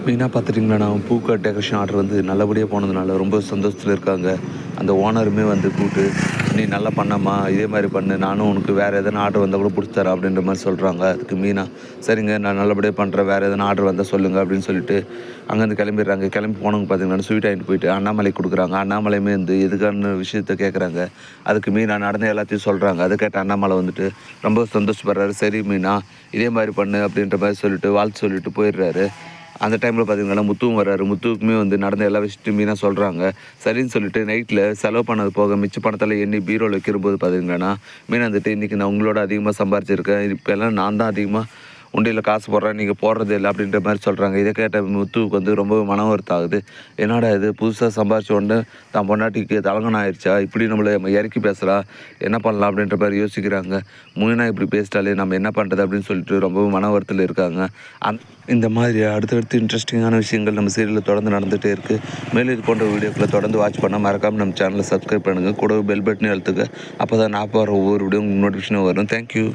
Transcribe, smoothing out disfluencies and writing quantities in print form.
மெயினாக பார்த்துட்டிங்கன்னா பூக்கார் decoration order வந்து நல்லபடியாக போனதுனால ரொம்ப சந்தோஷத்தில் இருக்காங்க. அந்த ஓனருமே வந்து கூப்பிட்டு, "நீ நல்லா பண்ணம்மா, இதே மாதிரி பண்ணு. நானும் உனக்கு வேறு எதனா ஆர்டர் வந்தால் கூட பிடிச்சி தரேன்" அப்படின்ற மாதிரி சொல்கிறாங்க. அதுக்கு மீனா, "சரிங்க, நான் நல்லபடியாக பண்ணுறேன். வேறு எதனா ஆர்டர் வந்தால் சொல்லுங்கள்" அப்படின்னு சொல்லிட்டு அங்கேருந்து கிளம்பிடுறாங்க. கிளம்பி போனவங்க பார்த்தீங்கன்னா ஸ்வீட் வாங்கிட்டு போயிட்டு அண்ணாமலைக்கு கொடுக்குறாங்க. அண்ணாமலையுமே வந்து எதுக்கான விஷயத்த கேட்குறாங்க. அதுக்கு மீனா நடந்த எல்லாத்தையும் சொல்கிறாங்க. அதை கேட்ட அண்ணாமலை வந்துட்டு ரொம்ப சந்தோஷப்படுறாரு. "சரி மீனா, இதே மாதிரி பண்ணு" அப்படின்ற மாதிரி சொல்லிட்டு வாழ்த்து சொல்லிட்டு போயிடுறாரு. அந்த டைமில் பார்த்தீங்கன்னா முத்துவும் வர்றாரு. முத்துவுக்குமே வந்து நடந்த எல்லா விஷயத்தையும் மீனா சொல்கிறாங்க. சரின்னு சொல்லிட்டு நைட்டில் செலவு பண்ணது போக மிச்ச பணத்தில் எண்ணி பீரோவில் வைக்கிறபோது பார்த்தீங்கன்னா, மீனா வந்துட்டு, "இன்றைக்கி நான் உங்களோட அதிகமாக சம்பாரிச்சிருக்கேன். இப்போல்லாம் நான் தான் அதிகமாக உண்டியலில் காசு போடுறேன். நீங்கள் போடுறது இல்லை" அப்படின்ற மாதிரி சொல்கிறாங்க. இதை கேட்ட முத்துவுக்கு வந்து ரொம்ப மன வருத்தம் ஆகுது. என்னடா இது, புதுசாக சம்பாரிச்ச உடனே தான் பொண்டாட்டிக்கு தலகணம் ஆயிடுச்சா, இப்படி நம்மளை இறக்கி பேசுகிறா, என்ன பண்ணலாம் அப்படின்ற மாதிரி யோசிக்கிறாங்க. மீனா இப்படி பேசிட்டாலே நம்ம என்ன பண்ணுறது அப்படின்னு சொல்லிட்டு ரொம்ப மன வருத்தத்தில் இருக்காங்க. இந்த மாதிரி அடுத்தடுத்து இன்ட்ரெஸ்டிங்கான விஷயங்கள் நம்ம சீரியலில் தொடர்ந்து நடந்துகிட்டே இருக்குது. மேலும் இது போன்ற வீடியோக்களை தொடர்ந்து வாட்ச் பண்ணால் மறக்காமல் நம்ம சேனலை சப்ஸ்கிரைப் பண்ணுங்கள். கூடவே பெல் பட்டனையும் அழுத்துங்க. அப்போ தான் நான் போகிற ஒவ்வொரு வீடியோ நோட்டிஃபிகேஷனும் வரும். தேங்க்யூ.